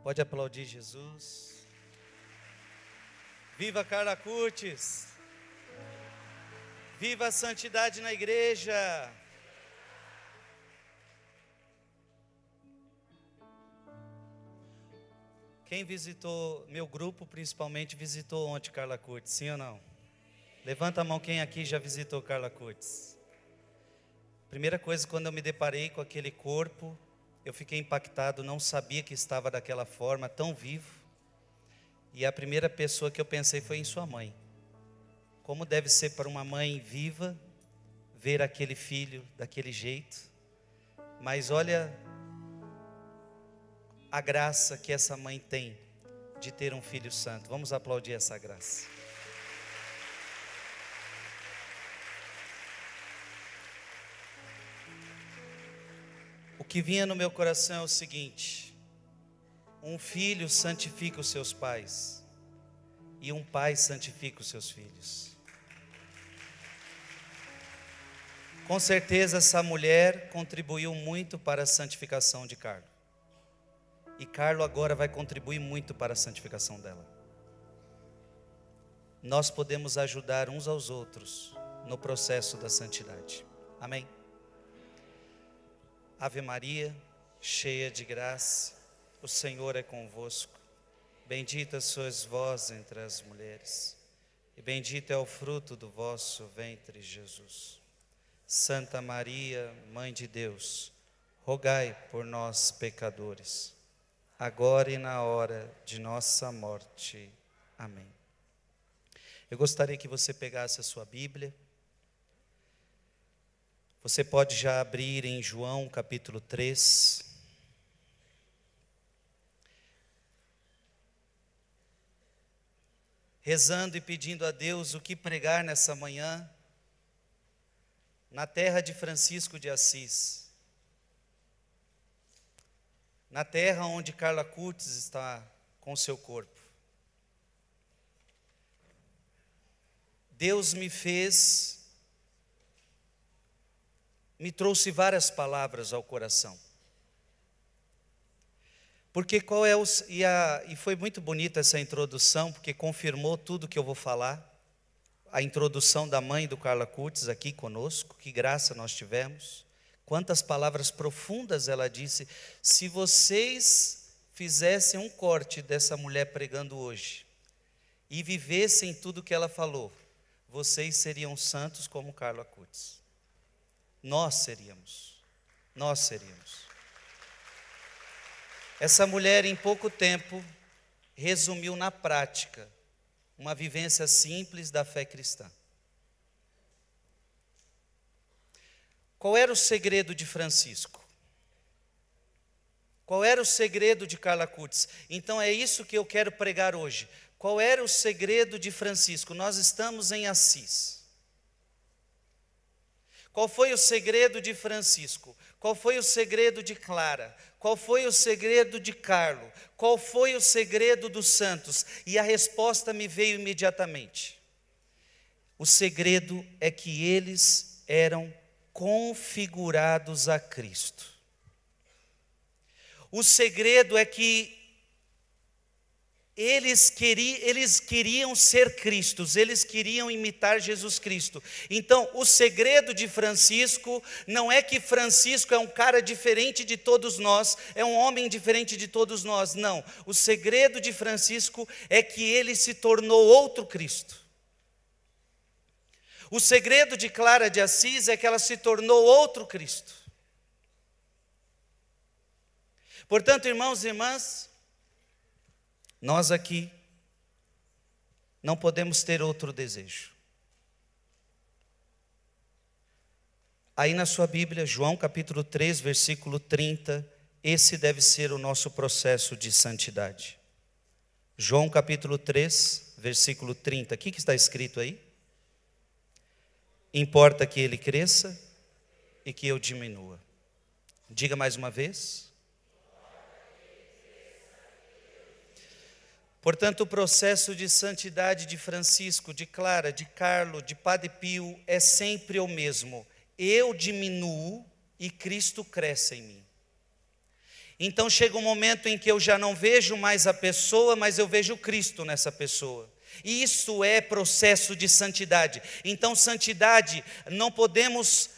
Pode aplaudir Jesus. Viva Carla Curtis. Viva a santidade na igreja. Quem visitou, meu grupo principalmente visitou ontem Carla Curtis, sim ou não? Levanta a mão quem aqui já visitou Carla Curtis. Primeira coisa, quando eu me deparei com aquele corpo, eu fiquei impactado, não sabia que estava daquela forma, tão vivo. E a primeira pessoa que eu pensei foi em sua mãe. Como deve ser para uma mãe viva, ver aquele filho daquele jeito. Mas olha a graça que essa mãe tem de ter um filho santo. Vamos aplaudir essa graça. O que vinha no meu coração é o seguinte: um filho santifica os seus pais, e um pai santifica os seus filhos. Com certeza essa mulher contribuiu muito para a santificação de Carlo. E Carlo agora vai contribuir muito para a santificação dela. Nós podemos ajudar uns aos outros no processo da santidade. Amém? Ave Maria, cheia de graça, o Senhor é convosco. Bendita sois vós entre as mulheres, e bendito é o fruto do vosso ventre, Jesus. Santa Maria, Mãe de Deus, rogai por nós, pecadores, agora e na hora de nossa morte. Amém. Eu gostaria que você pegasse a sua Bíblia. Você pode já abrir em João capítulo 3. Rezando e pedindo a Deus o que pregar nessa manhã, na terra de Francisco de Assis. Na terra onde Carla Curtis está com seu corpo. Deus me trouxe várias palavras ao coração. Porque e foi muito bonita essa introdução, porque confirmou tudo que eu vou falar. A introdução da mãe do Carla Curtis aqui conosco, que graça nós tivemos. Quantas palavras profundas ela disse. Se vocês fizessem um corte dessa mulher pregando hoje, e vivessem tudo que ela falou, vocês seriam santos como Carla Curtis. Nós seríamos. Essa mulher em pouco tempo resumiu na prática uma vivência simples da fé cristã. Qual era o segredo de Francisco? Qual era o segredo de Carla Curtis? Então é isso que eu quero pregar hoje. Qual era o segredo de Francisco? Nós estamos em Assis. Qual foi o segredo de Francisco? Qual foi o segredo de Clara? Qual foi o segredo de Carlo? Qual foi o segredo dos santos? E a resposta me veio imediatamente. O segredo é que eles eram configurados a Cristo. O segredo é que eles queriam ser Cristos, eles queriam imitar Jesus Cristo. Então, o segredo de Francisco não é que Francisco é um cara diferente de todos nós, é um homem diferente de todos nós, não. O segredo de Francisco é que ele se tornou outro Cristo. O segredo de Clara de Assis é que ela se tornou outro Cristo. Portanto, irmãos e irmãs, nós aqui não podemos ter outro desejo. Aí na sua Bíblia, João capítulo 3, versículo 30, esse deve ser o nosso processo de santidade. João capítulo 3, versículo 30, o que está escrito aí? Importa que ele cresça e que eu diminua. Diga mais uma vez. Portanto, o processo de santidade de Francisco, de Clara, de Carlo, de Padre Pio é sempre o mesmo. Eu diminuo e Cristo cresce em mim. Então chega um momento em que eu já não vejo mais a pessoa, mas eu vejo Cristo nessa pessoa. E isso é processo de santidade. Então santidade, não podemos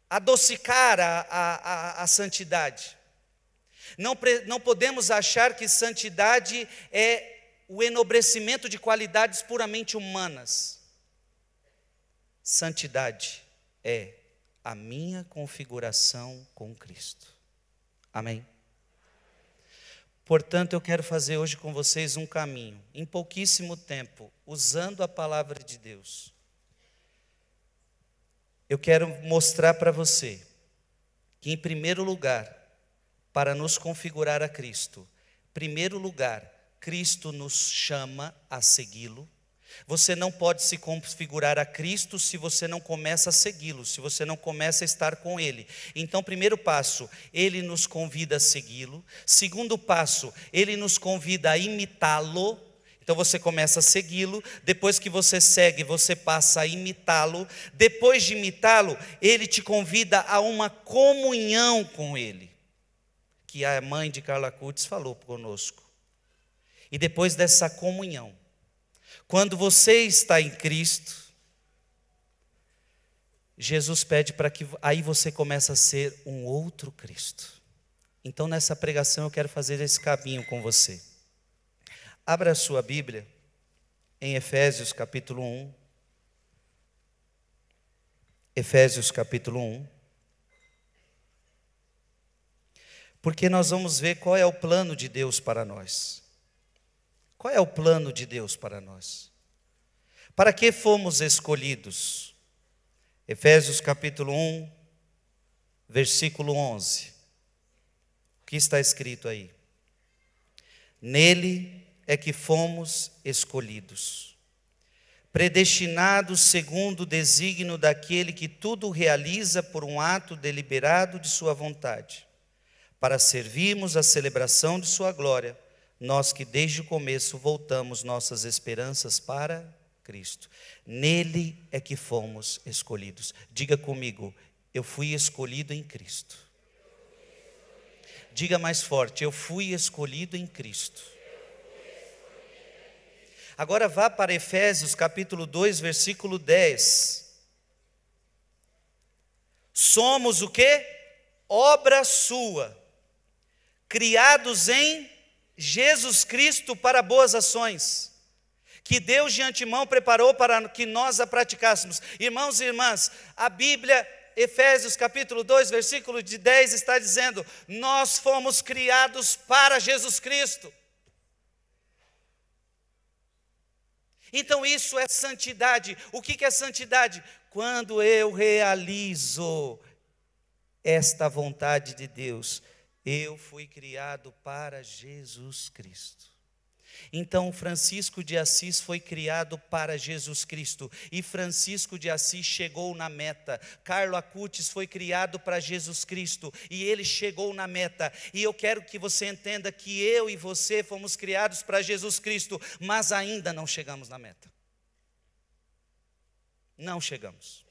adocicar a santidade. Não podemos achar que santidade é o enobrecimento de qualidades puramente humanas. Santidade é a minha configuração com Cristo. Amém? Portanto, eu quero fazer hoje com vocês um caminho, em pouquíssimo tempo, usando a palavra de Deus. Eu quero mostrar para você que, em primeiro lugar, para nos configurar a Cristo, em primeiro lugar, Cristo nos chama a segui-lo. Você não pode se configurar a Cristo se você não começa a segui-lo, se você não começa a estar com Ele. Então, primeiro passo, Ele nos convida a segui-lo. Segundo passo, Ele nos convida a imitá-lo. Então você começa a segui-lo, depois que você segue, você passa a imitá-lo. Depois de imitá-lo, Ele te convida a uma comunhão com Ele, que a mãe de Carla Curtis falou conosco. E depois dessa comunhão, quando você está em Cristo, Jesus pede para que aí você comece a ser um outro Cristo. Então nessa pregação eu quero fazer esse caminho com você. Abra a sua Bíblia em Efésios capítulo 1. Efésios capítulo 1. Porque nós vamos ver qual é o plano de Deus para nós. Qual é o plano de Deus para nós? Para que fomos escolhidos? Efésios capítulo 1, versículo 11. O que está escrito aí? Nele é que fomos escolhidos, predestinados segundo o desígnio daquele que tudo realiza por um ato deliberado de sua vontade, para servirmos a celebração de sua glória, nós que desde o começo voltamos nossas esperanças para Cristo. Nele é que fomos escolhidos. Diga comigo, eu fui escolhido em Cristo. Diga mais forte, eu fui escolhido em Cristo. Agora vá para Efésios capítulo 2, versículo 10. Somos o quê? Obra sua, criados em Jesus Cristo para boas ações, que Deus de antemão preparou para que nós a praticássemos. Irmãos e irmãs, a Bíblia, Efésios capítulo 2, versículo de 10 está dizendo, nós fomos criados para Jesus Cristo. Então isso é santidade. O que é santidade? Quando eu realizo esta vontade de Deus, eu fui criado para Jesus Cristo. Então Francisco de Assis foi criado para Jesus Cristo, e Francisco de Assis chegou na meta. Carlo Acutis foi criado para Jesus Cristo, e ele chegou na meta. E eu quero que você entenda que eu e você fomos criados para Jesus Cristo, mas ainda não chegamos na meta. Não chegamos.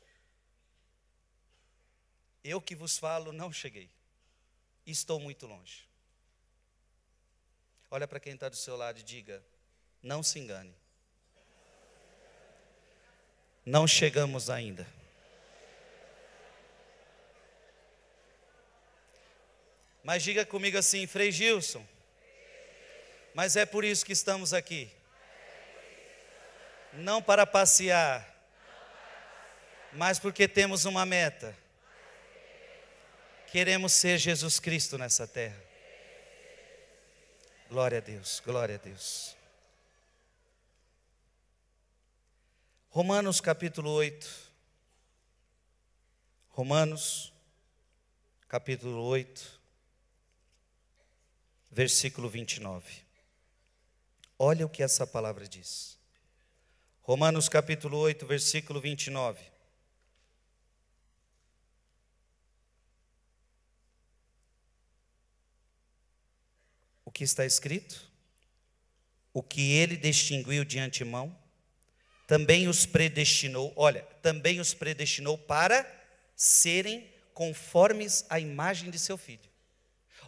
Eu que vos falo, não cheguei. Estou muito longe. Olha para quem está do seu lado e diga, não se engane. Não chegamos ainda. Mas diga comigo assim, Frei Gilson, mas é por isso que estamos aqui. Não para passear, mas porque temos uma meta. Queremos ser Jesus Cristo nessa terra. Glória a Deus, glória a Deus. Romanos capítulo 8. Romanos capítulo 8, versículo 29. Olha o que essa palavra diz. Romanos capítulo 8, versículo 29. O que está escrito? O que ele distinguiu de antemão, também os predestinou, olha, também os predestinou para serem conformes à imagem de seu Filho.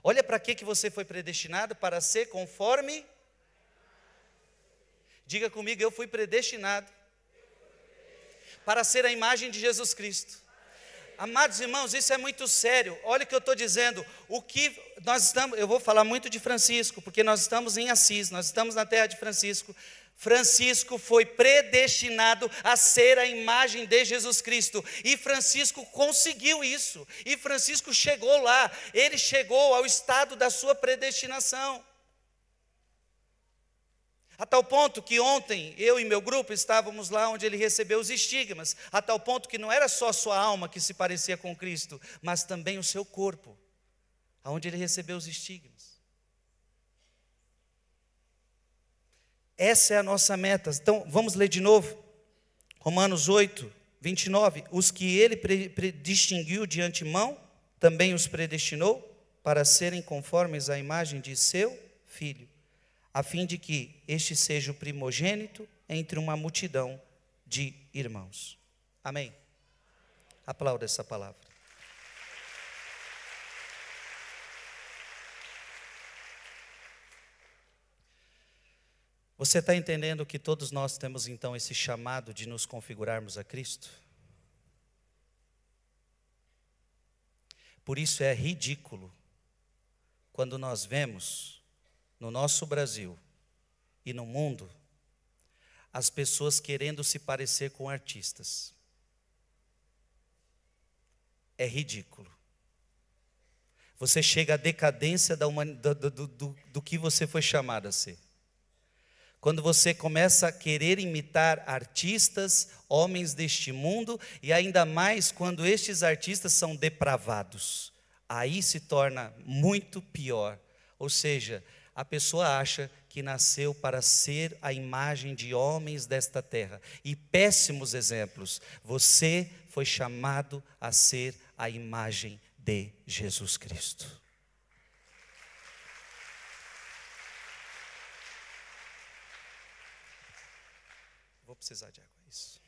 Olha para que você foi predestinado, para ser conforme. Diga comigo, eu fui predestinado para ser a imagem de Jesus Cristo. Amados irmãos, isso é muito sério. Olha o que eu estou dizendo. Eu vou falar muito de Francisco, porque nós estamos em Assis, nós estamos na terra de Francisco. Francisco foi predestinado a ser a imagem de Jesus Cristo, e Francisco conseguiu isso, e Francisco chegou lá, ele chegou ao estado da sua predestinação, a tal ponto que ontem eu e meu grupo estávamos lá onde ele recebeu os estigmas, a tal ponto que não era só a sua alma que se parecia com Cristo, mas também o seu corpo, aonde ele recebeu os estigmas. Essa é a nossa meta. Então, vamos ler de novo. Romanos 8, 29. Os que ele distinguiu de antemão, também os predestinou para serem conformes à imagem de seu Filho, a fim de que este seja o primogênito entre uma multidão de irmãos. Amém? Aplauda essa palavra. Você está entendendo que todos nós temos então esse chamado de nos configurarmos a Cristo? Por isso é ridículo quando nós vemos no nosso Brasil e no mundo as pessoas querendo se parecer com artistas. É ridículo. Você chega à decadência do que você foi chamado a ser. Quando você começa a querer imitar artistas, homens deste mundo, e ainda mais quando estes artistas são depravados, aí se torna muito pior. Ou seja, a pessoa acha que nasceu para ser a imagem de homens desta terra. E péssimos exemplos. Você foi chamado a ser a imagem de Jesus Cristo. Vou precisar de água, isso.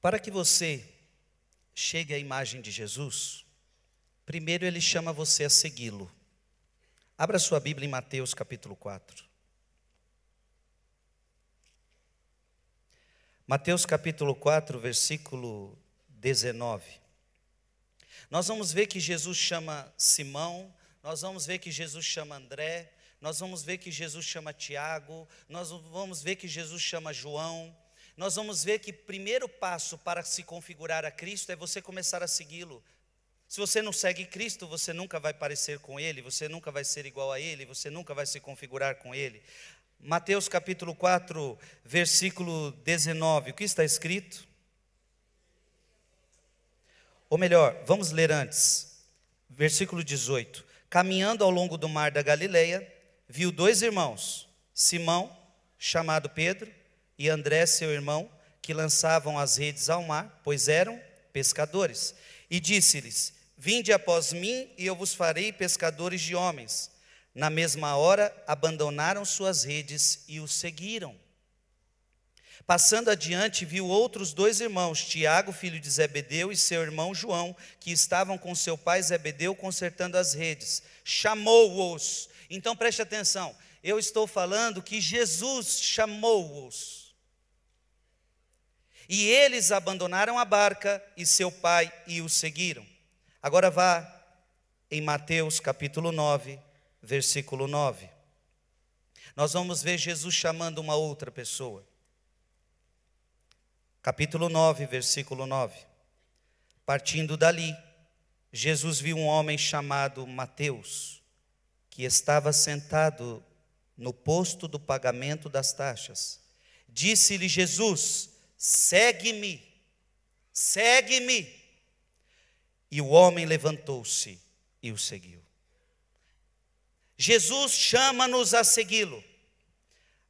Para que você chegue à imagem de Jesus, primeiro ele chama você a segui-lo. Abra sua Bíblia em Mateus capítulo 4. Mateus capítulo 4, versículo 19. Nós vamos ver que Jesus chama Simão, nós vamos ver que Jesus chama André, nós vamos ver que Jesus chama Tiago, nós vamos ver que Jesus chama João. Nós vamos ver que o primeiro passo para se configurar a Cristo é você começar a segui-lo. Se você não segue Cristo, você nunca vai parecer com Ele, você nunca vai ser igual a Ele, você nunca vai se configurar com Ele. Mateus capítulo 4, versículo 19, o que está escrito? Ou melhor, vamos ler antes, versículo 18. Caminhando ao longo do mar da Galileia, viu dois irmãos, Simão, chamado Pedro, e André, seu irmão, que lançavam as redes ao mar, pois eram pescadores. E disse-lhes: vinde após mim, e eu vos farei pescadores de homens. Na mesma hora, abandonaram suas redes e o seguiram. Passando adiante, viu outros dois irmãos, Tiago, filho de Zebedeu, e seu irmão João, que estavam com seu pai Zebedeu consertando as redes. Chamou-os. Então preste atenção, eu estou falando que Jesus chamou-os. E eles abandonaram a barca e seu pai e o seguiram. Agora vá em Mateus capítulo 9, versículo 9. Nós vamos ver Jesus chamando uma outra pessoa. Capítulo 9, versículo 9. Partindo dali, Jesus viu um homem chamado Mateus, que estava sentado no posto do pagamento das taxas. Disse-lhe Jesus: segue-me, segue-me. E o homem levantou-se e o seguiu. Jesus chama-nos a segui-lo.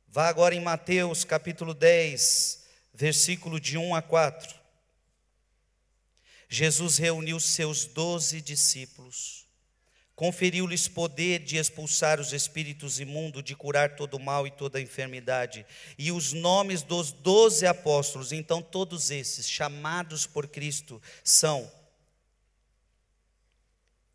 Vá agora em Mateus capítulo 10, versículo de 1 a 4. Jesus reuniu seus 12 discípulos, conferiu-lhes poder de expulsar os espíritos imundos, de curar todo o mal e toda a enfermidade, e os nomes dos 12 apóstolos. Então todos esses, chamados por Cristo, são: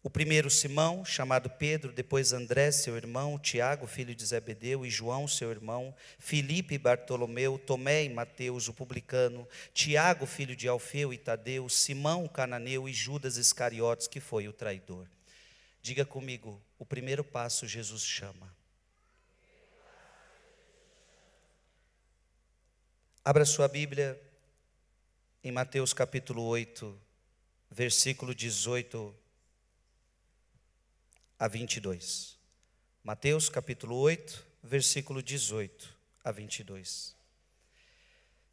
o primeiro Simão, chamado Pedro, depois André, seu irmão, Tiago, filho de Zebedeu, e João, seu irmão, Filipe e Bartolomeu, Tomé e Mateus, o publicano, Tiago, filho de Alfeu e Tadeu, Simão, o cananeu, e Judas Iscariotes, que foi o traidor. Diga comigo, o primeiro passo Jesus chama. Abra sua Bíblia em Mateus capítulo 8, versículo 18 a 22. Mateus capítulo 8, versículo 18 a 22.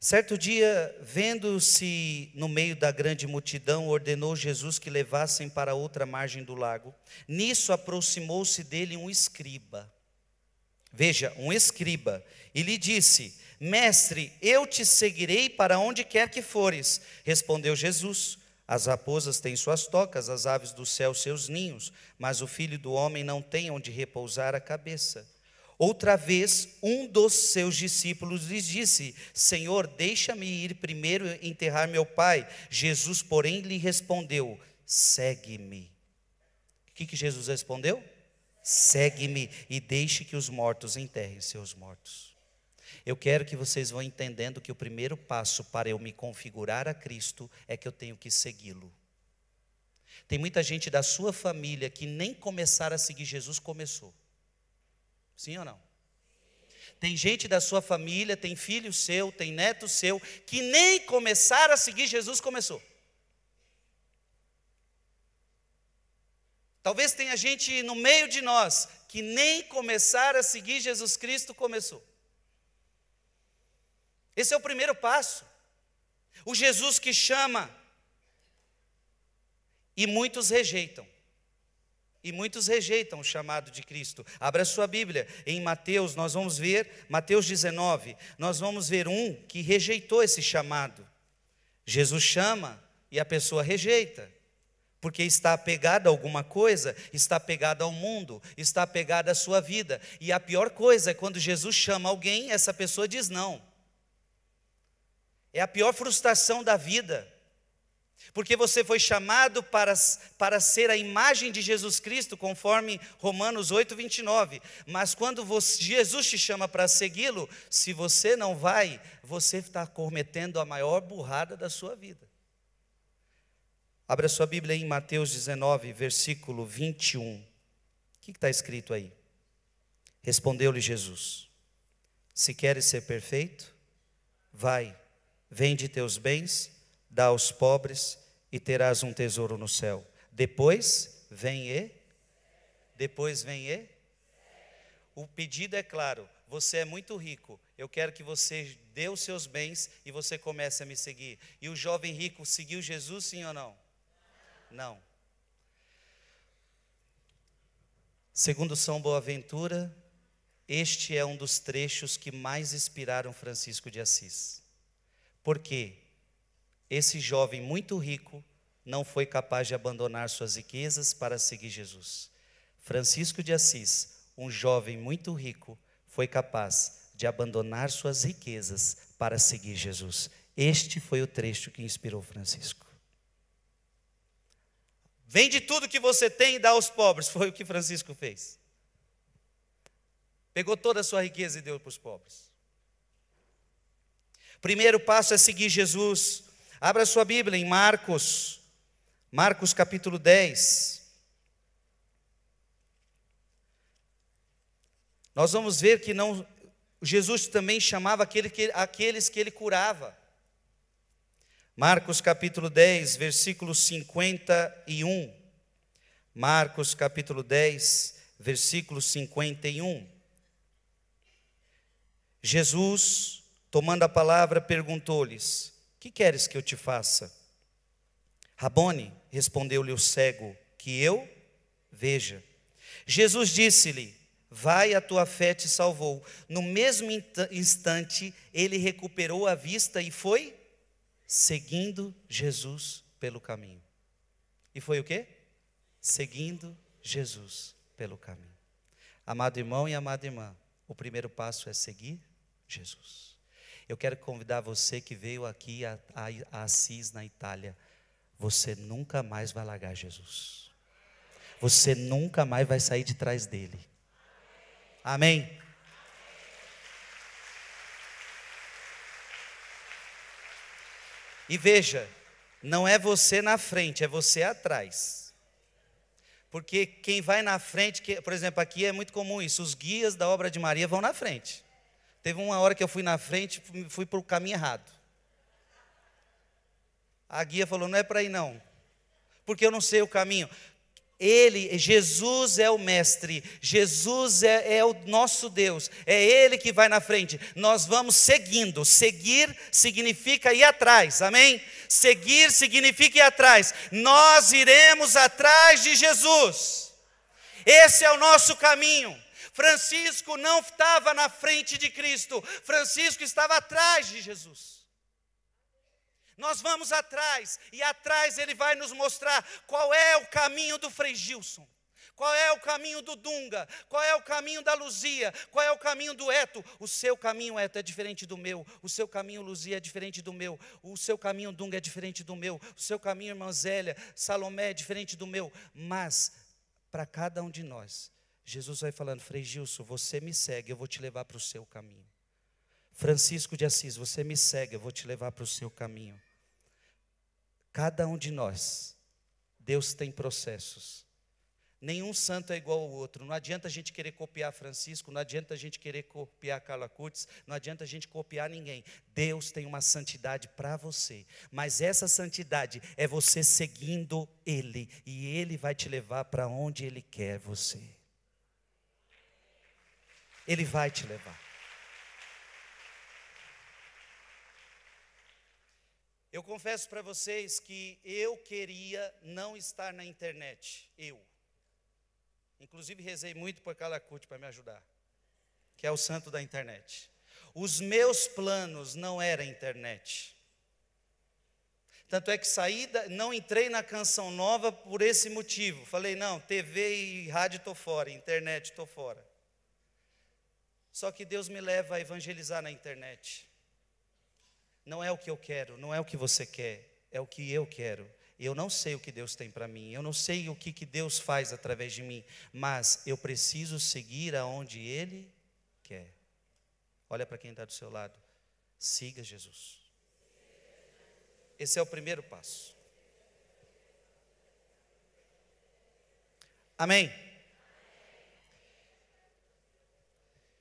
Certo dia, vendo-se no meio da grande multidão, ordenou Jesus que levassem para outra margem do lago. Nisso aproximou-se dele um escriba. Veja, um escriba, e lhe disse: Mestre, eu te seguirei para onde quer que fores. Respondeu Jesus: As raposas têm suas tocas, as aves do céu seus ninhos, mas o Filho do homem não tem onde repousar a cabeça. Outra vez, um dos seus discípulos lhes disse: Senhor, deixa-me ir primeiro enterrar meu pai. Jesus, porém, lhe respondeu: Segue-me. O que Jesus respondeu? Segue-me e deixe que os mortos enterrem seus mortos. Eu quero que vocês vão entendendo que o primeiro passo para eu me configurar a Cristo é que eu tenho que segui-lo. Tem muita gente da sua família que nem começar a seguir Jesus começou. Sim ou não? Tem gente da sua família, tem filho seu, tem neto seu, que nem começar a seguir Jesus começou. Talvez tenha gente no meio de nós que nem começar a seguir Jesus Cristo começou. Esse é o primeiro passo. O Jesus que chama, e muitos rejeitam. E muitos rejeitam o chamado de Cristo. Abra sua Bíblia, em Mateus, nós vamos ver, Mateus 19, nós vamos ver um que rejeitou esse chamado. Jesus chama e a pessoa rejeita, porque está apegada a alguma coisa, está apegada ao mundo, está apegada à sua vida. E a pior coisa é quando Jesus chama alguém, essa pessoa diz não. É a pior frustração da vida. Porque você foi chamado para ser a imagem de Jesus Cristo, conforme Romanos 8, 29. Mas quando Jesus te chama para segui-lo, se você não vai, você está cometendo a maior burrada da sua vida. Abra sua Bíblia em Mateus 19, versículo 21. O que está escrito aí? Respondeu-lhe Jesus: Se queres ser perfeito, vai, vende teus bens, dá aos pobres e terás um tesouro no céu. Depois vem e. O pedido é claro: você é muito rico, eu quero que você dê os seus bens e você comece a me seguir. E o jovem rico seguiu Jesus, sim ou não? Não. Segundo São Boaventura, este é um dos trechos que mais inspiraram Francisco de Assis. Porque esse jovem muito rico não foi capaz de abandonar suas riquezas para seguir Jesus. Francisco de Assis, um jovem muito rico, foi capaz de abandonar suas riquezas para seguir Jesus. Este foi o trecho que inspirou Francisco. Vende tudo que você tem e dá aos pobres. Foi o que Francisco fez. Pegou toda a sua riqueza e deu para os pobres. Primeiro passo é seguir Jesus. Abra sua Bíblia em Marcos capítulo 10. Nós vamos ver que Jesus também chamava aqueles que ele curava. Marcos capítulo 10, versículo 51. Marcos capítulo 10, versículo 51. Jesus, tomando a palavra, perguntou-lhes: Que queres que eu te faça? Rabone, respondeu-lhe o cego, que eu veja. Jesus disse-lhe: Vai, a tua fé te salvou. No mesmo instante, ele recuperou a vista e foi seguindo Jesus pelo caminho. E foi o quê? Seguindo Jesus pelo caminho. Amado irmão e amada irmã, o primeiro passo é seguir Jesus. Eu quero convidar você que veio aqui a Assis, na Itália. Você nunca mais vai largar Jesus. Você nunca mais vai sair de trás dele. Amém? E veja, não é você na frente, é você atrás. Porque quem vai na frente, por exemplo, aqui é muito comum isso, os guias da obra de Maria vão na frente. Teve uma hora que eu fui na frente, fui para o caminho errado. A guia falou, não é para ir não, porque eu não sei o caminho. Jesus é o mestre, Jesus é o nosso Deus, é Ele que vai na frente, nós vamos seguindo. Seguir significa ir atrás, amém? Seguir significa ir atrás, nós iremos atrás de Jesus, esse é o nosso caminho. Francisco não estava na frente de Cristo, Francisco estava atrás de Jesus. Nós vamos atrás, e atrás ele vai nos mostrar qual é o caminho do Frei Gilson, qual é o caminho do Dunga, qual é o caminho da Luzia, qual é o caminho do Eto. O seu caminho, Eto, é diferente do meu, o seu caminho, Luzia, é diferente do meu, o seu caminho, Dunga, é diferente do meu, o seu caminho, irmã Zélia, Salomé, é diferente do meu. Mas, para cada um de nós, Jesus vai falando, Frei Gilson, você me segue, eu vou te levar para o seu caminho. Francisco de Assis, você me segue, eu vou te levar para o seu caminho. Cada um de nós, Deus tem processos. Nenhum santo é igual ao outro. Não adianta a gente querer copiar Francisco, não adianta a gente querer copiar Carla Curtis, não adianta a gente copiar ninguém. Deus tem uma santidade para você, mas essa santidade é você seguindo Ele, e Ele vai te levar para onde Ele quer você. Ele vai te levar. Eu confesso para vocês que eu queria não estar na internet, inclusive rezei muito por Carla Curtis para me ajudar, que é o santo da internet. Os meus planos não eram internet, tanto é que não entrei na Canção Nova por esse motivo, falei não, TV e rádio estou fora, internet estou fora. Só que Deus me leva a evangelizar na internet. Não é o que eu quero, não é o que você quer, é o que eu quero. Eu não sei o que Deus tem para mim, eu não sei o que Deus faz através de mim, mas eu preciso seguir aonde Ele quer. Olha para quem está do seu lado, siga Jesus. Esse é o primeiro passo. Amém?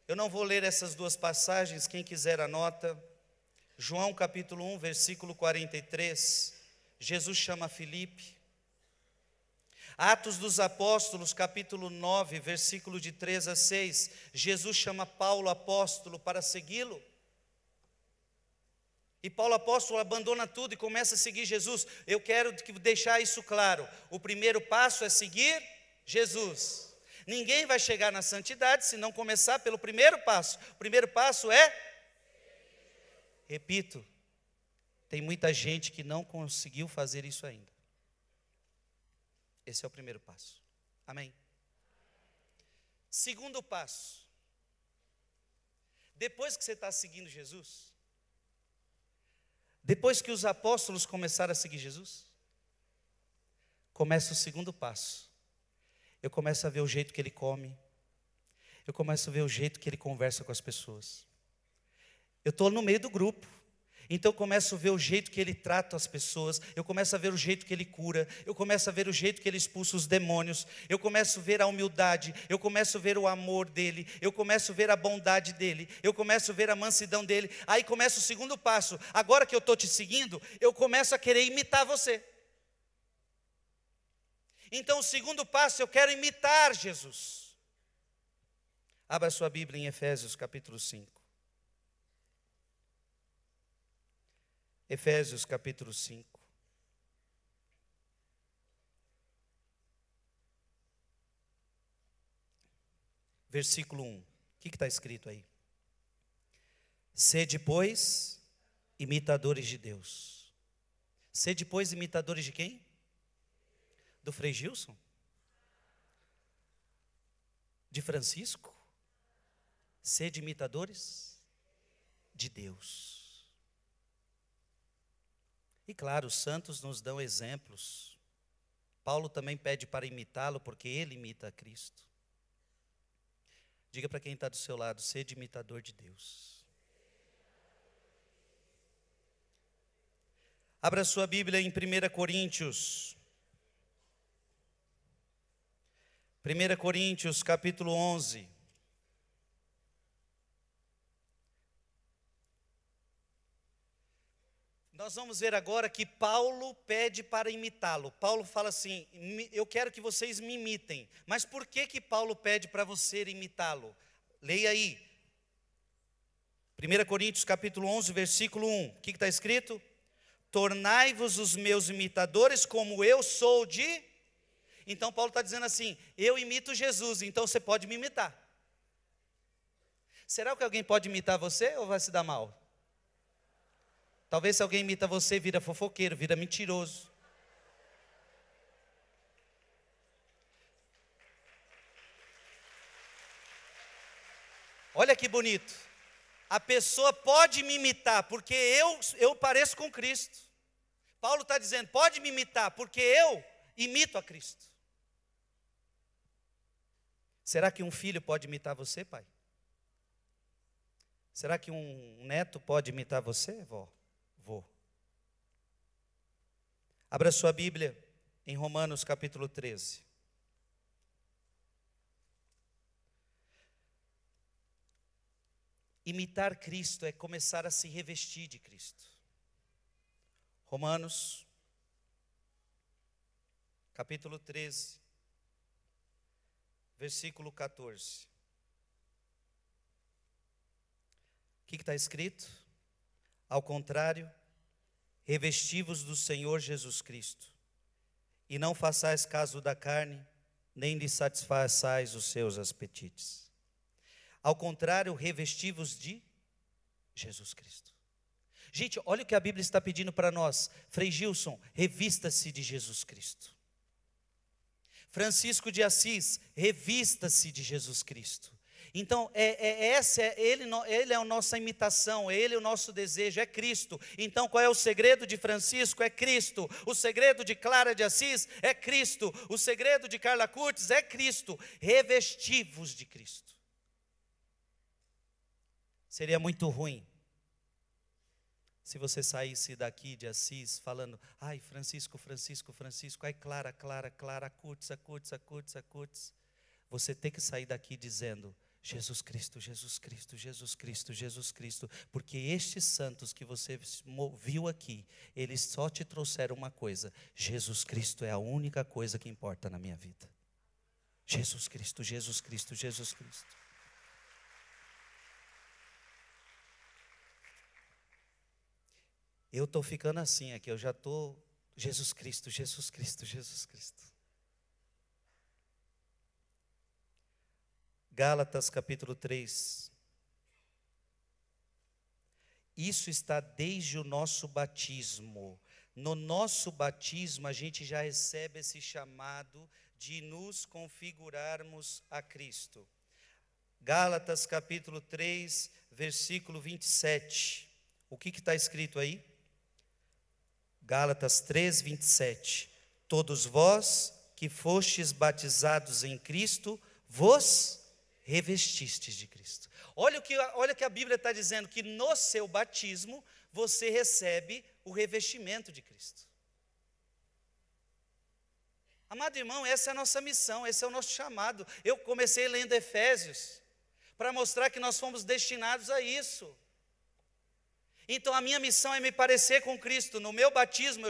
Eu não vou ler essas duas passagens, quem quiser anota. João capítulo 1, versículo 43, Jesus chama Filipe. Atos dos Apóstolos, capítulo 9, versículo de 3 a 6, Jesus chama Paulo apóstolo para segui-lo. E Paulo apóstolo abandona tudo e começa a seguir Jesus. Eu quero deixar isso claro, o primeiro passo é seguir Jesus. Ninguém vai chegar na santidade se não começar pelo primeiro passo. O primeiro passo é... Repito, tem muita gente que não conseguiu fazer isso ainda. Esse é o primeiro passo. Amém? Segundo passo. Depois que você está seguindo Jesus, depois que os apóstolos começaram a seguir Jesus, começa o segundo passo. Eu começo a ver o jeito que ele come, eu começo a ver o jeito que ele conversa com as pessoas. Eu estou no meio do grupo, então eu começo a ver o jeito que ele trata as pessoas, eu começo a ver o jeito que ele cura, eu começo a ver o jeito que ele expulsa os demônios, eu começo a ver a humildade, eu começo a ver o amor dele, eu começo a ver a bondade dele, eu começo a ver a mansidão dele. Aí começa o segundo passo. Agora que eu estou te seguindo, eu começo a querer imitar você. Então o segundo passo, eu quero imitar Jesus. Abra sua Bíblia em Efésios capítulo 5. Efésios capítulo 5. Versículo 1. O que está escrito aí? Sede, pois, imitadores de Deus, Sede, pois, imitadores de quem? Do Frei Gilson? De Francisco? Sede imitadores de Deus. E claro, os santos nos dão exemplos. Paulo também pede para imitá-lo, porque ele imita a Cristo. Diga para quem está do seu lado, sede imitador de Deus. Abra sua Bíblia em 1 Coríntios. 1 Coríntios, capítulo 11. Nós vamos ver agora que Paulo pede para imitá-lo. Paulo fala assim, eu quero que vocês me imitem. Mas por que Paulo pede para você imitá-lo? Leia aí. 1 Coríntios capítulo 11, versículo 1. O que está escrito? Tornai-vos os meus imitadores como eu sou de... Então Paulo está dizendo assim, eu imito Jesus, então você pode me imitar. Será que alguém pode imitar você ou vai se dar mal? Talvez se alguém imita você, vira fofoqueiro, vira mentiroso. Olha que bonito. A pessoa pode me imitar, porque eu pareço com Cristo. Paulo está dizendo, pode me imitar, porque eu imito a Cristo. Será que um filho pode imitar você, pai? Será que um neto pode imitar você, vó? Vou. Abra sua Bíblia em Romanos capítulo 13. Imitar Cristo é começar a se revestir de Cristo. Romanos capítulo 13, versículo 14. O que está escrito? Ao contrário, revesti-vos do Senhor Jesus Cristo, e não façais caso da carne, nem lhe satisfaçais os seus apetites. Ao contrário, revesti-vos de Jesus Cristo. Gente, olha o que a Bíblia está pedindo para nós. Frei Gilson, revista-se de Jesus Cristo. Francisco de Assis, revista-se de Jesus Cristo. Então, ele é a nossa imitação, ele é o nosso desejo, é Cristo. Então, qual é o segredo de Francisco? É Cristo. O segredo de Clara de Assis é Cristo. O segredo de Carla Curtis é Cristo. Revesti-vos de Cristo. Seria muito ruim se você saísse daqui de Assis falando, ai, Francisco, Francisco, Francisco, ai, Clara, Clara, Clara, Curtis, Curtis, Curtis, Curtis. Você tem que sair daqui dizendo, Jesus Cristo, Jesus Cristo, Jesus Cristo, Jesus Cristo, porque estes santos que você viu aqui, eles só te trouxeram uma coisa, Jesus Cristo é a única coisa que importa na minha vida. Jesus Cristo, Jesus Cristo, Jesus Cristo. Eu estou ficando assim aqui, eu já estou, Jesus Cristo, Jesus Cristo, Jesus Cristo. Gálatas capítulo 3. Isso está desde o nosso batismo. No nosso batismo a gente já recebe esse chamado de nos configurarmos a Cristo. Gálatas capítulo 3, versículo 27. O que está escrito aí? Gálatas 3, 27. Todos vós que fostes batizados em Cristo, vos revestistes de Cristo. Olha o que a Bíblia está dizendo, que no seu batismo você recebe o revestimento de Cristo. Amado irmão, essa é a nossa missão, esse é o nosso chamado. Eu comecei lendo Efésios, para mostrar que nós fomos destinados a isso. Então a minha missão é me parecer com Cristo. No meu batismo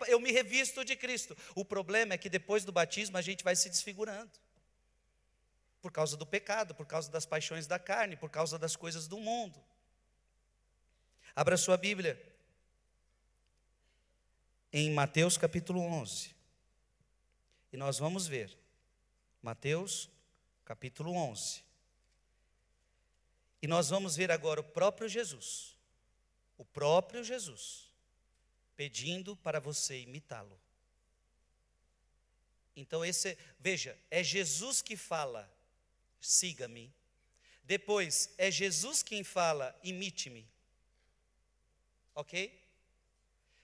eu me revisto de Cristo. O problema é que depois do batismo a gente vai se desfigurando. Por causa do pecado, por causa das paixões da carne, por causa das coisas do mundo. Abra sua Bíblia em Mateus capítulo 11. E nós vamos ver. Mateus capítulo 11. E nós vamos ver agora o próprio Jesus. O próprio Jesus. pedindo para você imitá-lo. Então veja, é Jesus que fala, siga-me. Depois, é Jesus quem fala, imite-me. Ok?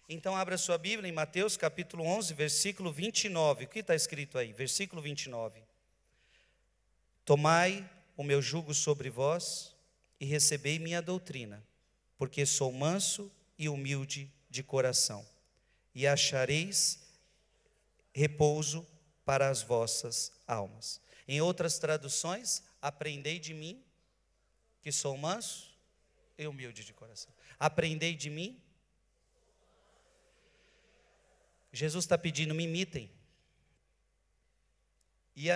Então abra sua Bíblia em Mateus capítulo 11, versículo 29. O que está escrito aí? Versículo 29. Tomai o meu jugo sobre vós e recebei minha doutrina, porque sou manso e humilde de coração, e achareis repouso para as vossas almas. Em outras traduções, aprendei de mim, que sou manso e humilde de coração. Aprendei de mim. Jesus está pedindo, me imitem. E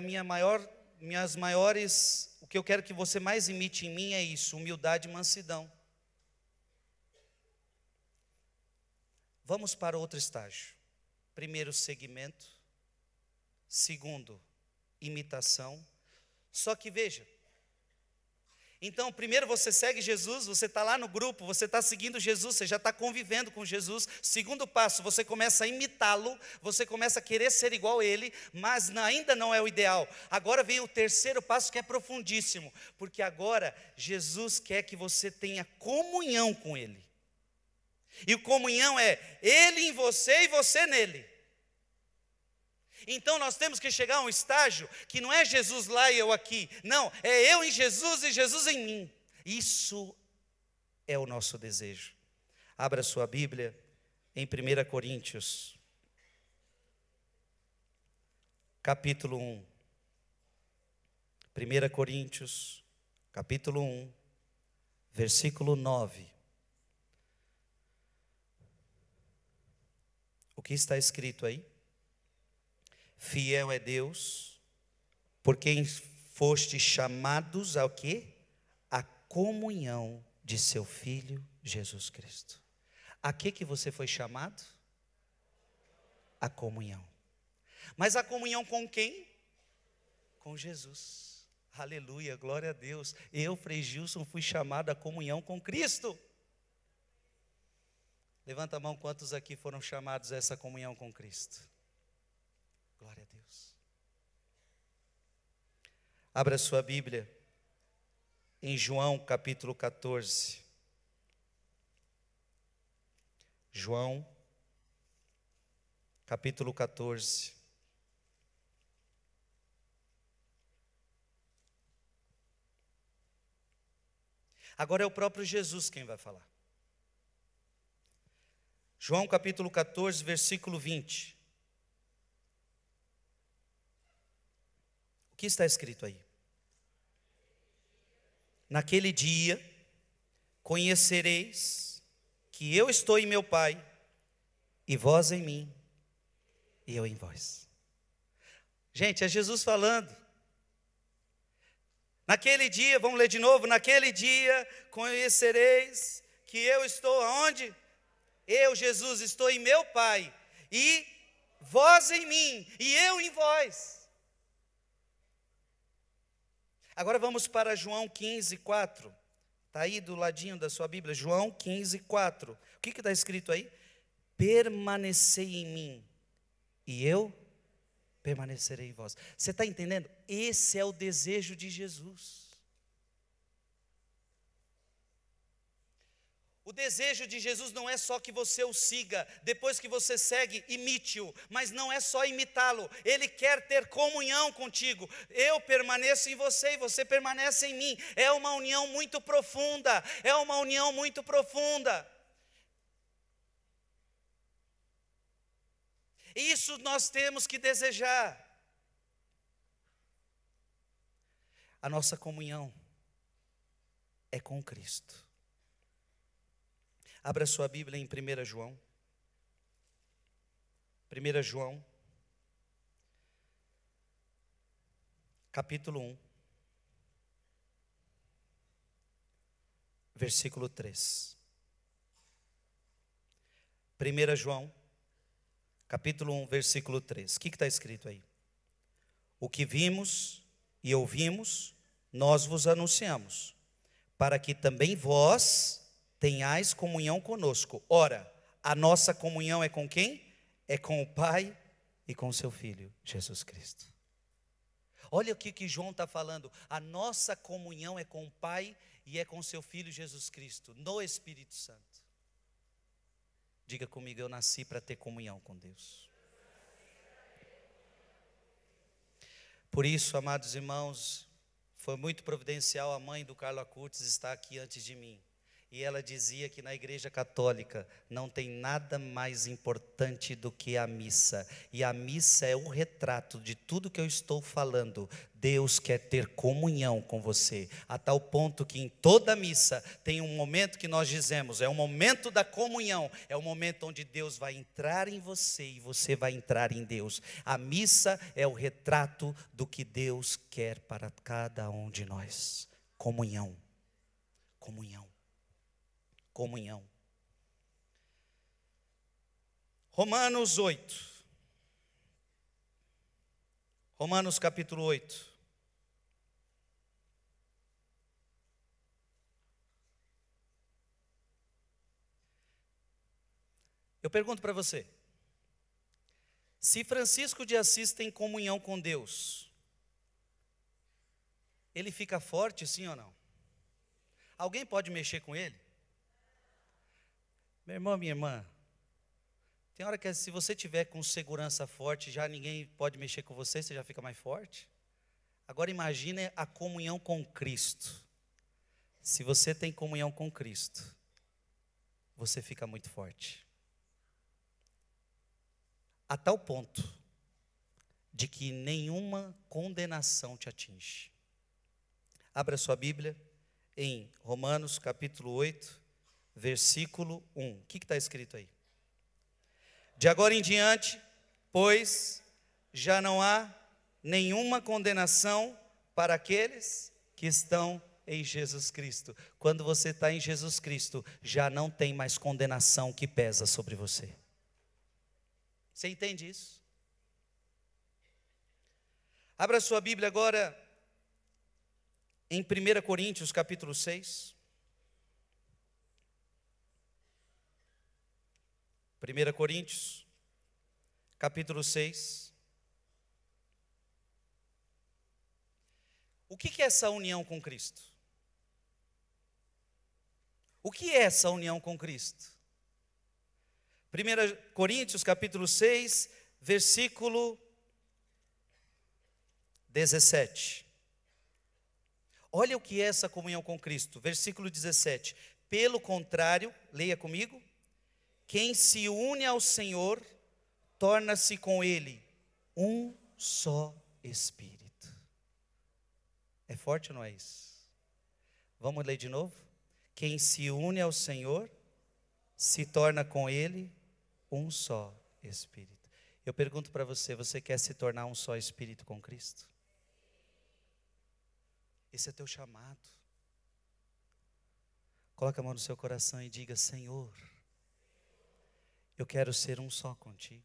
o que eu quero que você mais imite em mim é isso, humildade e mansidão. Vamos para outro estágio. Primeiro, segmento. Segundo, imitação. Só que veja, então primeiro você segue Jesus, você está lá no grupo, você está seguindo Jesus, você já está convivendo com Jesus. Segundo passo, você começa a imitá-lo, você começa a querer ser igual a ele, mas ainda não é o ideal. Agora vem o terceiro passo, que é profundíssimo, porque agora Jesus quer que você tenha comunhão com ele. E comunhão é ele em você e você nele. Então nós temos que chegar a um estágio que não é Jesus lá e eu aqui. Não, é eu em Jesus e Jesus em mim. Isso é o nosso desejo. Abra sua Bíblia em 1 Coríntios, capítulo 1. 1 Coríntios, capítulo 1, versículo 9. O que está escrito aí? Fiel é Deus, por quem foste chamados ao quê? A comunhão de seu Filho Jesus Cristo. A que você foi chamado? A comunhão. Mas a comunhão com quem? Com Jesus. Aleluia, glória a Deus. Eu, Frei Gilson, fui chamado à comunhão com Cristo. Levanta a mão, quantos aqui foram chamados a essa comunhão com Cristo? Glória a Deus. Abra sua Bíblia em João capítulo 14. João capítulo 14. Agora é o próprio Jesus quem vai falar. João capítulo 14, versículo 20. O que está escrito aí? Naquele dia, conhecereis que eu estou em meu Pai, e vós em mim, e eu em vós. Gente, é Jesus falando. Naquele dia, vamos ler de novo, naquele dia conhecereis que eu estou aonde? Eu, Jesus, estou em meu Pai, e vós em mim, e eu em vós. Agora vamos para João 15, 4. Está aí do ladinho da sua Bíblia, João 15, 4. O que está escrito aí? Permanecei em mim, e eu permanecerei em vós. Você está entendendo? Esse é o desejo de Jesus. O desejo de Jesus não é só que você o siga, depois que você segue, imite-o, mas não é só imitá-lo, Ele quer ter comunhão contigo. Eu permaneço em você e você permanece em mim. É uma união muito profunda, é uma união muito profunda. Isso nós temos que desejar. A nossa comunhão é com Cristo. Abra sua Bíblia em 1 João. 1 João, capítulo 1, versículo 3. 1 João, capítulo 1, versículo 3. O que está escrito aí? O que vimos e ouvimos, nós vos anunciamos, para que também vós tenhais comunhão conosco. Ora, a nossa comunhão é com quem? É com o Pai e com o seu Filho, Jesus Cristo. Olha o que João está falando. A nossa comunhão é com o Pai e é com o seu Filho Jesus Cristo, no Espírito Santo. Diga comigo, eu nasci para ter comunhão com Deus. Por isso, amados irmãos, foi muito providencial a mãe do Carlos Curtis estar aqui antes de mim. E ela dizia que na igreja católica não tem nada mais importante do que a missa. E a missa é o retrato de tudo que eu estou falando. Deus quer ter comunhão com você, a tal ponto que em toda missa tem um momento que nós dizemos, é o momento da comunhão, é o momento onde Deus vai entrar em você e você vai entrar em Deus. A missa é o retrato do que Deus quer para cada um de nós. Comunhão, comunhão. Comunhão. Romanos 8. Romanos capítulo 8. Eu pergunto para você, se Francisco de Assis tem comunhão com Deus, ele fica forte, sim ou não? Alguém pode mexer com ele? Meu irmão, minha irmã, tem hora que se você tiver com segurança forte, já ninguém pode mexer com você, você já fica mais forte. Agora imagine a comunhão com Cristo. Se você tem comunhão com Cristo, você fica muito forte. A tal ponto de que nenhuma condenação te atinge. Abra sua Bíblia em Romanos capítulo 8, versículo 1. O que está escrito aí? De agora em diante, pois, já não há nenhuma condenação para aqueles que estão em Jesus Cristo. Quando você está em Jesus Cristo, já não tem mais condenação que pesa sobre você. Você entende isso? Abra sua Bíblia agora em 1 Coríntios capítulo 6. 1 Coríntios, capítulo 6. O que é essa união com Cristo? O que é essa união com Cristo? 1 Coríntios, capítulo 6, versículo 17. Olha o que é essa comunhão com Cristo. Versículo 17. Pelo contrário, leia comigo. Quem se une ao Senhor, torna-se com Ele um só Espírito. É forte ou não é isso? Vamos ler de novo? Quem se une ao Senhor, se torna com Ele um só Espírito. Eu pergunto para você, você quer se tornar um só Espírito com Cristo? Esse é teu chamado. Coloca a mão no seu coração e diga, Senhor, eu quero ser um só contigo.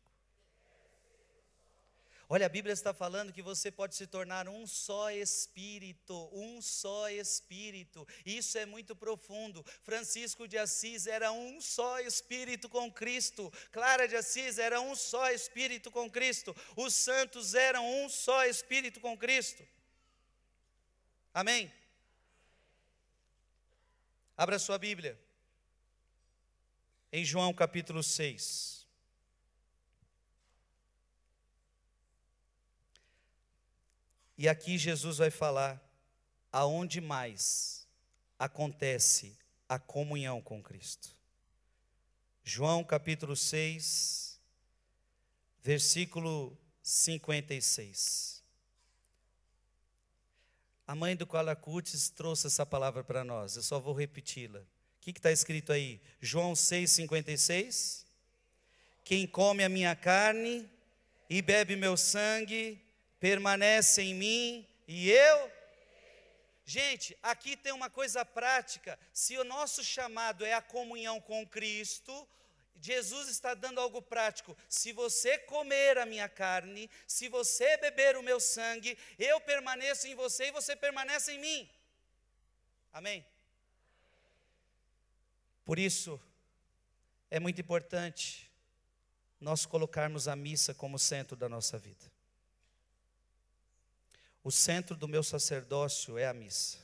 Olha, a Bíblia está falando que você pode se tornar um só Espírito, um só Espírito. Isso é muito profundo. Francisco de Assis era um só Espírito com Cristo. Clara de Assis era um só Espírito com Cristo. Os santos eram um só Espírito com Cristo. Amém? Abra sua Bíblia em João capítulo 6. E aqui Jesus vai falar aonde mais acontece a comunhão com Cristo. João capítulo 6, versículo 56. A mãe do Carlos Curtis trouxe essa palavra para nós, eu só vou repeti-la. O que está escrito aí? João 6,56. Quem come a minha carne e bebe meu sangue, permanece em mim e eu. Gente, aqui tem uma coisa prática. Se o nosso chamado é a comunhão com Cristo, Jesus está dando algo prático. Se você comer a minha carne, se você beber o meu sangue, eu permaneço em você e você permanece em mim. Amém? Por isso, é muito importante nós colocarmos a missa como centro da nossa vida. O centro do meu sacerdócio é a missa.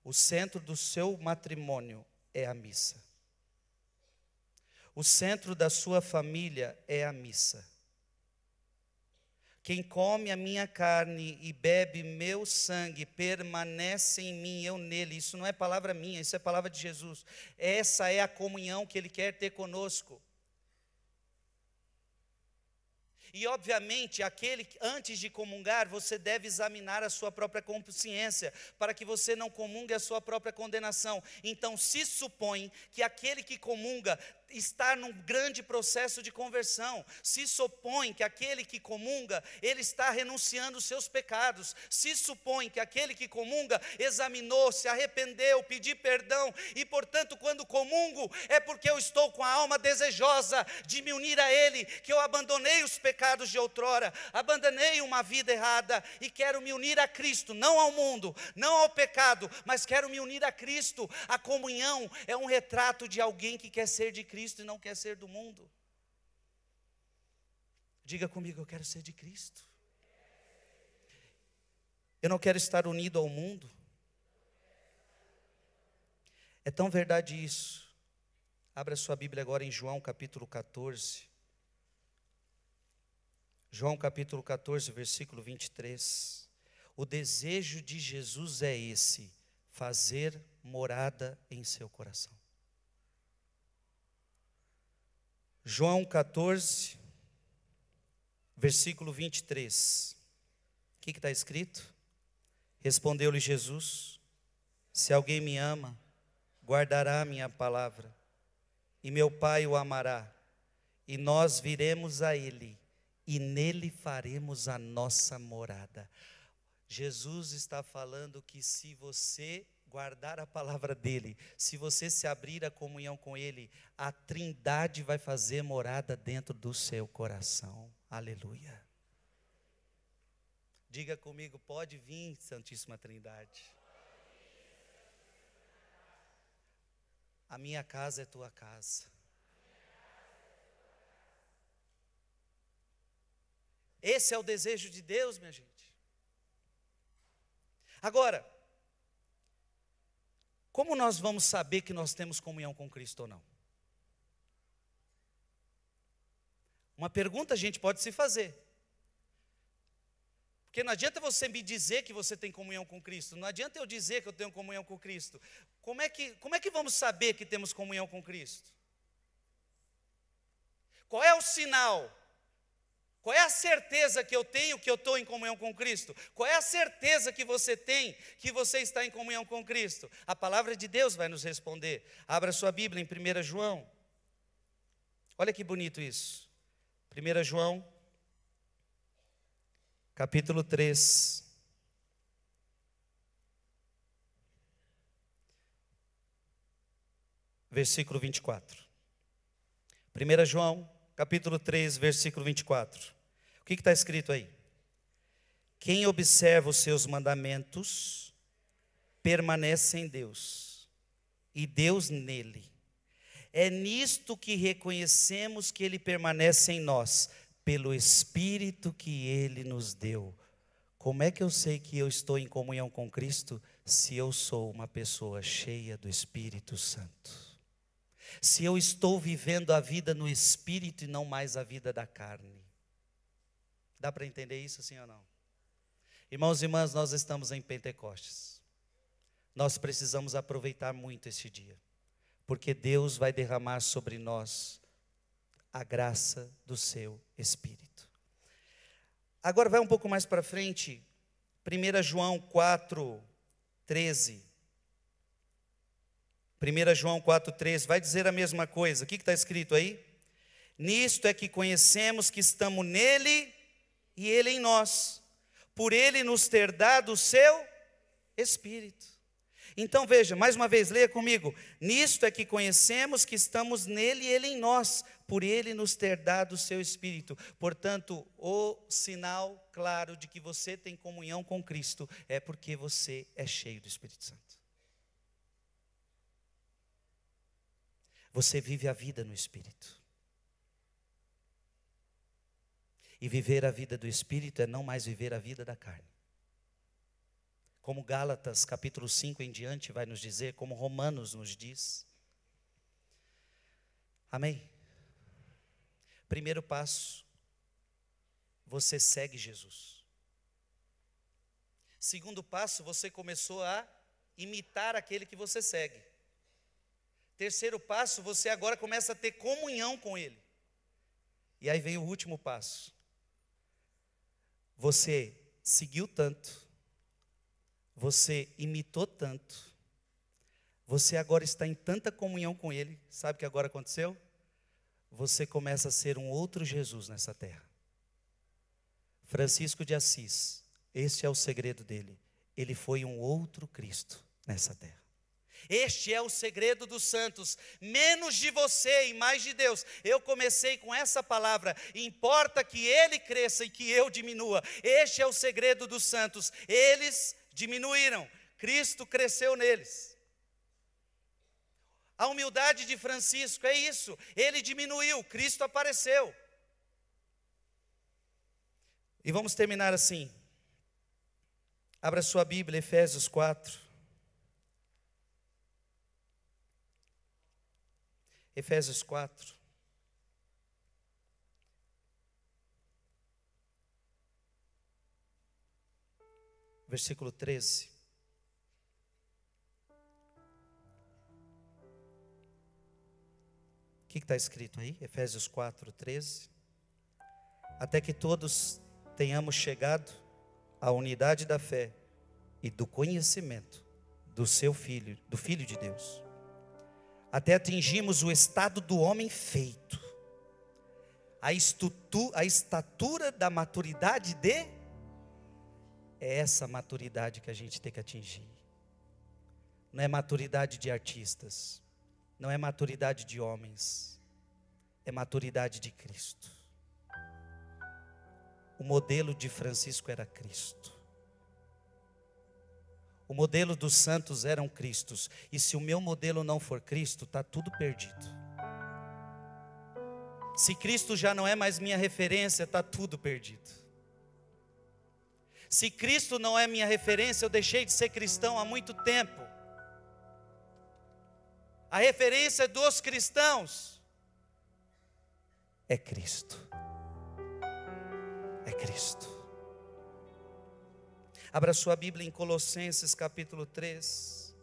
O centro do seu matrimônio é a missa. O centro da sua família é a missa. Quem come a minha carne e bebe meu sangue permanece em mim, eu nele. Isso não é palavra minha, isso é palavra de Jesus. Essa é a comunhão que Ele quer ter conosco. E obviamente, antes de comungar, você deve examinar a sua própria consciência, para que você não comungue a sua própria condenação. Então se supõe que aquele que comunga está num grande processo de conversão. Se supõe que aquele que comunga, ele está renunciando os seus pecados. Se supõe que aquele que comunga examinou, se arrependeu, pediu perdão, e portanto quando comungo, é porque eu estou com a alma desejosa de me unir a Ele, que eu abandonei os pecados de outrora, abandonei uma vida errada, e quero me unir a Cristo, não ao mundo, não ao pecado, mas quero me unir a Cristo. A comunhão é um retrato de alguém que quer ser de Cristo e não quer ser do mundo. Diga comigo, eu quero ser de Cristo. Eu não quero estar unido ao mundo. É tão verdade isso. Abra sua Bíblia agora em João capítulo 14. João capítulo 14, versículo 23. O desejo de Jesus é esse: fazer morada em seu coração. João 14, versículo 23. O que está escrito? Respondeu-lhe Jesus: se alguém me ama, guardará a minha palavra, e meu Pai o amará, e nós viremos a Ele, e nele faremos a nossa morada. Jesus está falando que se você guardar a palavra dele, se você se abrir à comunhão com ele, a Trindade vai fazer morada dentro do seu coração. Aleluia. Diga comigo, pode vir, Santíssima Trindade. A minha casa é tua casa. Esse é o desejo de Deus, minha gente. Agora, como nós vamos saber que nós temos comunhão com Cristo ou não? Uma pergunta a gente pode se fazer. Porque não adianta você me dizer que você tem comunhão com Cristo. Não adianta eu dizer que eu tenho comunhão com Cristo. Como é que vamos saber que temos comunhão com Cristo? Qual é o sinal? Qual é a certeza que eu tenho que eu estou em comunhão com Cristo? Qual é a certeza que você tem que você está em comunhão com Cristo? A palavra de Deus vai nos responder. Abra sua Bíblia em 1 João. Olha que bonito isso. 1 João, capítulo 3. Versículo 24. 1 João, capítulo 3, versículo 24. O que está escrito aí? Quem observa os seus mandamentos permanece em Deus, e Deus nele. É nisto que reconhecemos que Ele permanece em nós, pelo Espírito que Ele nos deu. Como é que eu sei que eu estou em comunhão com Cristo? Se eu sou uma pessoa cheia do Espírito Santo. Se eu estou vivendo a vida no Espírito e não mais a vida da carne. Dá para entender isso, sim ou não? Irmãos e irmãs, nós estamos em Pentecostes. Nós precisamos aproveitar muito esse dia, porque Deus vai derramar sobre nós a graça do seu Espírito. Agora vai um pouco mais para frente, 1 João 4, 13. 1 João 4,13, vai dizer a mesma coisa. O que está escrito aí? Nisto é que conhecemos que estamos nele e ele em nós, por ele nos ter dado o seu Espírito. Então veja, mais uma vez, leia comigo. Nisto é que conhecemos que estamos nele e ele em nós, por ele nos ter dado o seu Espírito. Portanto, o sinal claro de que você tem comunhão com Cristo é porque você é cheio do Espírito Santo. você vive a vida no Espírito. E viver a vida do Espírito é não mais viver a vida da carne. Como Gálatas capítulo 5 em diante vai nos dizer, como Romanos nos diz. Amém? Primeiro passo, você segue Jesus. Segundo passo, você começou a imitar aquele que você segue. Terceiro passo, você agora começa a ter comunhão com Ele. E aí vem o último passo. Você seguiu tanto, você imitou tanto, você agora está em tanta comunhão com Ele. Sabe o que agora aconteceu? Você começa a ser um outro Jesus nessa terra. Francisco de Assis, este é o segredo dele. Ele foi um outro Cristo nessa terra. Este é o segredo dos santos, menos de você e mais de Deus. Eu comecei com essa palavra, importa que Ele cresça e que eu diminua. Este é o segredo dos santos, eles diminuíram, Cristo cresceu neles. A humildade de Francisco é isso, ele diminuiu, Cristo apareceu. E vamos terminar assim. Abra sua Bíblia, Efésios 4. Efésios 4. Versículo 13. O que está escrito aí? Efésios 4, 13. Até que todos tenhamos chegado à unidade da fé e do conhecimento do seu Filho, do Filho de Deus. Até atingimos o estado do homem feito, a estatura da maturidade é essa maturidade que a gente tem que atingir. Não é maturidade de artistas, não é maturidade de homens, é maturidade de Cristo. O modelo de Francisco era Cristo. O modelo dos santos eram Cristos. E se o meu modelo não for Cristo, está tudo perdido. Se Cristo já não é mais minha referência, está tudo perdido. Se Cristo não é minha referência, eu deixei de ser cristão há muito tempo. A referência dos cristãos é Cristo. É Cristo. Abra sua Bíblia em Colossenses capítulo 3.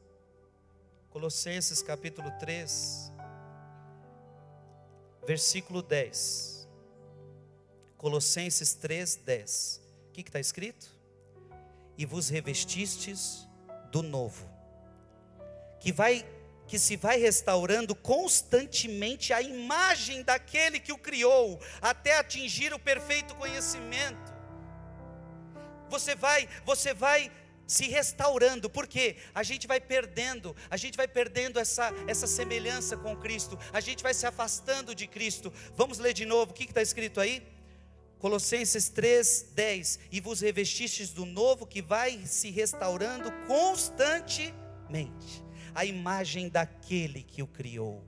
Colossenses capítulo 3, versículo 10. Colossenses 3, 10. O que está escrito? E vos revestistes do novo, que se vai restaurando constantemente a imagem daquele que o criou, até atingir o perfeito conhecimento. Você vai se restaurando, porque a gente vai perdendo essa semelhança com Cristo, a gente vai se afastando de Cristo. Vamos ler de novo, o que está escrito aí? Colossenses 3, 10. E vos revestistes do novo, que vai se restaurando constantemente a imagem daquele que o criou,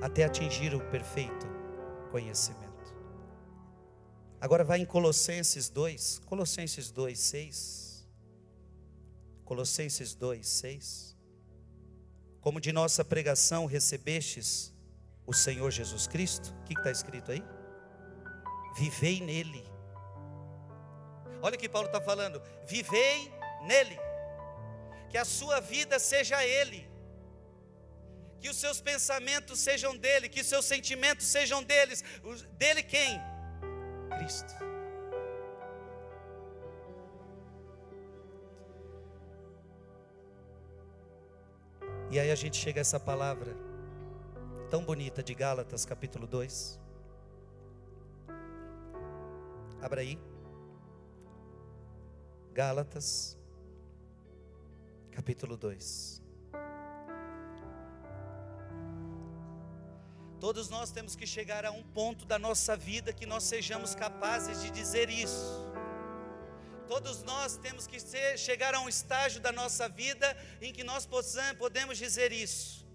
até atingir o perfeito conhecimento. Agora vai em Colossenses 2, 6. Colossenses 2, 6. Como de nossa pregação recebestes o Senhor Jesus Cristo, o que está escrito aí? Vivei nele. Olha o que Paulo está falando, vivei nele. Que a sua vida seja Ele, que os seus pensamentos sejam dele, que os seus sentimentos sejam deles. Dele quem? Cristo. E aí a gente chega a essa palavra tão bonita de Gálatas capítulo 2. Abra aí. Gálatas capítulo 2. Todos nós temos que chegar a um ponto da nossa vida que nós sejamos capazes de dizer isso, Todos nós temos que chegar a um estágio da nossa vida em que nós podemos dizer isso.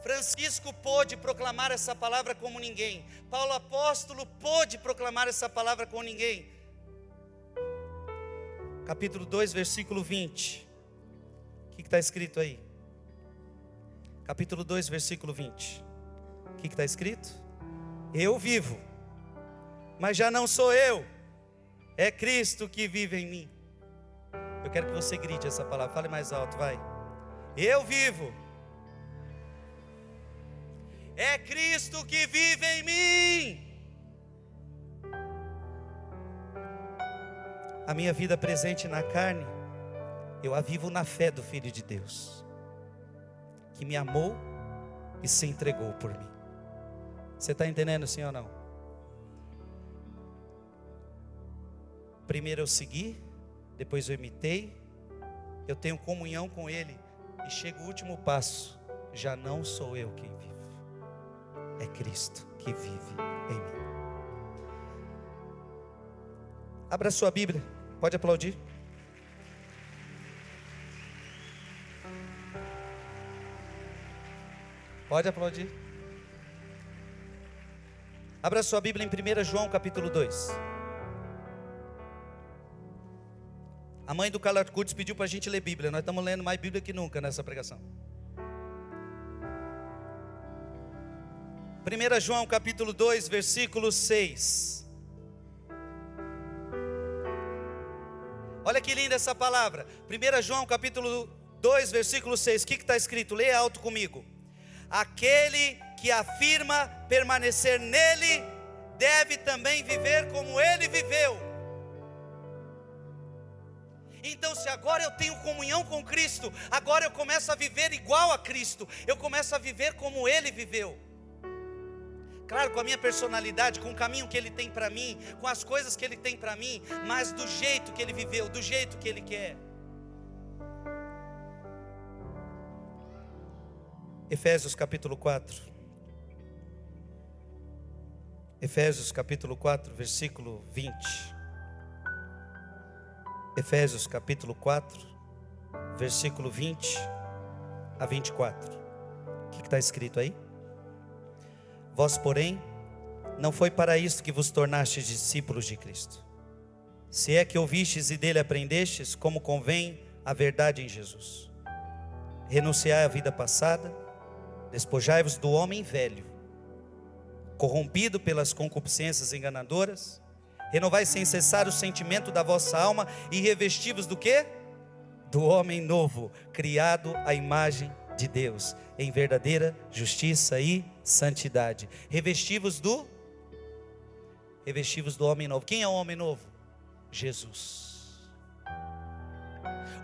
Francisco pôde proclamar essa palavra como ninguém. Paulo apóstolo pôde proclamar essa palavra como ninguém. Capítulo 2, versículo 20. O que está escrito aí? Capítulo 2, versículo 20. O que está escrito? Eu vivo, mas já não sou eu, é Cristo que vive em mim. Eu quero que você grite essa palavra, fale mais alto, vai. Eu vivo, é Cristo que vive em mim. A minha vida presente na carne, eu a vivo na fé do Filho de Deus, que me amou e se entregou por mim. Você está entendendo, sim ou não? Primeiro eu segui, depois eu imitei, eu tenho comunhão com Ele, e chega o último passo, já não sou eu quem vivo, é Cristo que vive em mim. Abra sua Bíblia, pode aplaudir. Pode aplaudir. Abra sua Bíblia em 1 João capítulo 2. A mãe do Carla Curtis pediu para a gente ler Bíblia. Nós estamos lendo mais Bíblia que nunca nessa pregação. 1 João capítulo 2, versículo 6. Olha que linda essa palavra. 1 João capítulo 2, versículo 6. O que está escrito? Leia alto comigo. Aquele que afirma permanecer nele, deve também viver como ele viveu. Então, se agora eu tenho comunhão com Cristo, agora eu começo a viver igual a Cristo, eu começo a viver como Ele viveu. Claro, com a minha personalidade, com o caminho que Ele tem para mim, com as coisas que Ele tem para mim, mas do jeito que Ele viveu, do jeito que Ele quer. Efésios capítulo 4. Efésios capítulo 4, versículo 20. Efésios capítulo 4, versículo 20 a 24. O que está escrito aí? Vós, porém, não foi para isto que vos tornastes discípulos de Cristo, se é que ouvistes e dele aprendestes, como convém a verdade em Jesus. Renunciai à vida passada, despojai-vos do homem velho, corrompido pelas concupiscências enganadoras, renovai sem cessar o sentimento da vossa alma, e revesti-vos do quê? Do homem novo, criado à imagem de Deus, em verdadeira justiça e santidade. Revesti-vos do homem novo. Quem é o homem novo? Jesus.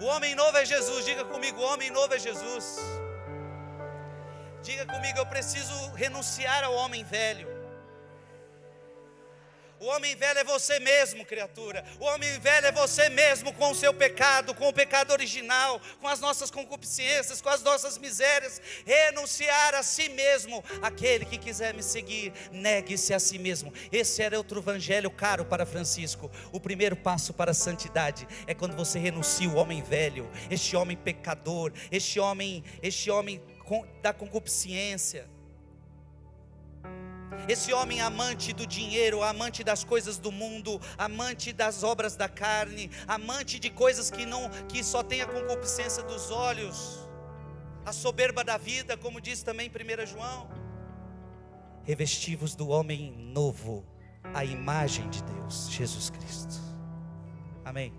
O homem novo é Jesus. Diga comigo, o homem novo é Jesus. Diga comigo, eu preciso renunciar ao homem velho. O homem velho é você mesmo, criatura. O homem velho é você mesmo, com o seu pecado, com o pecado original, com as nossas concupiscências, com as nossas misérias. Renunciar a si mesmo. Aquele que quiser me seguir, negue-se a si mesmo. Esse era outro evangelho caro para Francisco. O primeiro passo para a santidade é quando você renuncia o homem velho, este homem pecador, este homem da concupiscência. Esse homem amante do dinheiro, amante das coisas do mundo, amante das obras da carne, amante de coisas que só tem a concupiscência dos olhos, a soberba da vida, como diz também 1 João. Revesti-vos do homem novo, a imagem de Deus, Jesus Cristo. Amém.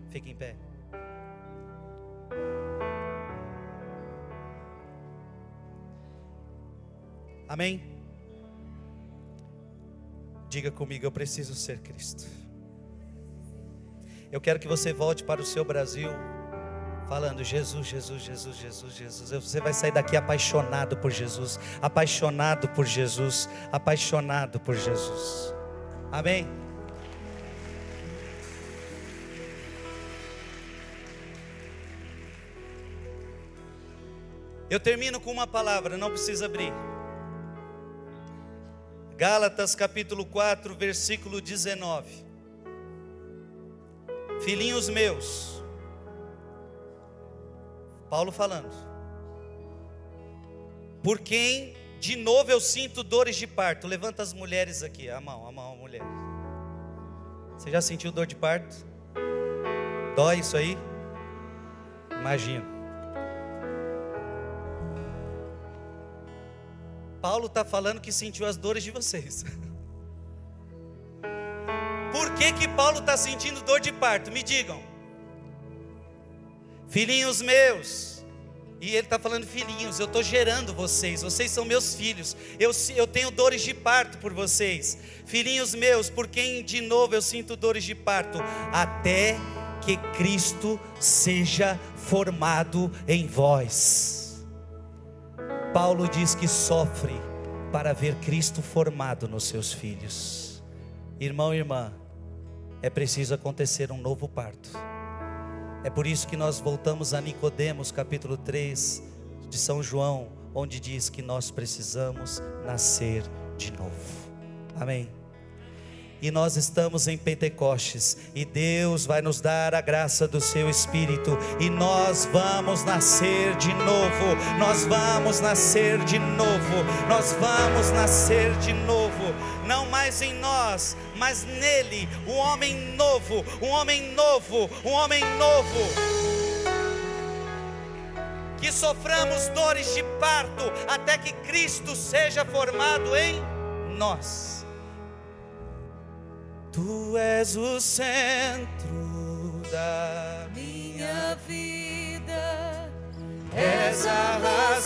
Fique em pé. Amém. Diga comigo, eu preciso ser Cristo. Eu quero que você volte para o seu Brasil, falando Jesus, Jesus, Jesus, Jesus, Jesus. Você vai sair daqui apaixonado por Jesus, apaixonado por Jesus, apaixonado por Jesus. Amém. Eu termino com uma palavra, não precisa abrir. Gálatas capítulo 4, versículo 19. Filhinhos meus, Paulo falando, por quem de novo eu sinto dores de parto. Levanta as mulheres aqui, a mão, mulher. Você já sentiu dor de parto? Dói isso aí? Imagina. Paulo está falando que sentiu as dores de vocês. Por que Paulo está sentindo dor de parto? Me digam. Filhinhos meus. E ele está falando, filhinhos, eu estou gerando vocês. Vocês são meus filhos. Eu tenho dores de parto por vocês. Filhinhos meus, por quem de novo eu sinto dores de parto? Até que Cristo seja formado em vós. Paulo diz que sofre para ver Cristo formado nos seus filhos. Irmão e irmã, é preciso acontecer um novo parto. É por isso que nós voltamos a Nicodemos, capítulo 3 de São João, onde diz que nós precisamos nascer de novo. Amém? E nós estamos em Pentecostes, e Deus vai nos dar a graça do seu Espírito, e nós vamos nascer de novo, nós vamos nascer de novo, nós vamos nascer de novo, não mais em nós, mas nele, um homem novo, um homem novo, um homem novo, que soframos dores de parto, até que Cristo seja formado em nós. Tu és o centro da minha vida, és a razão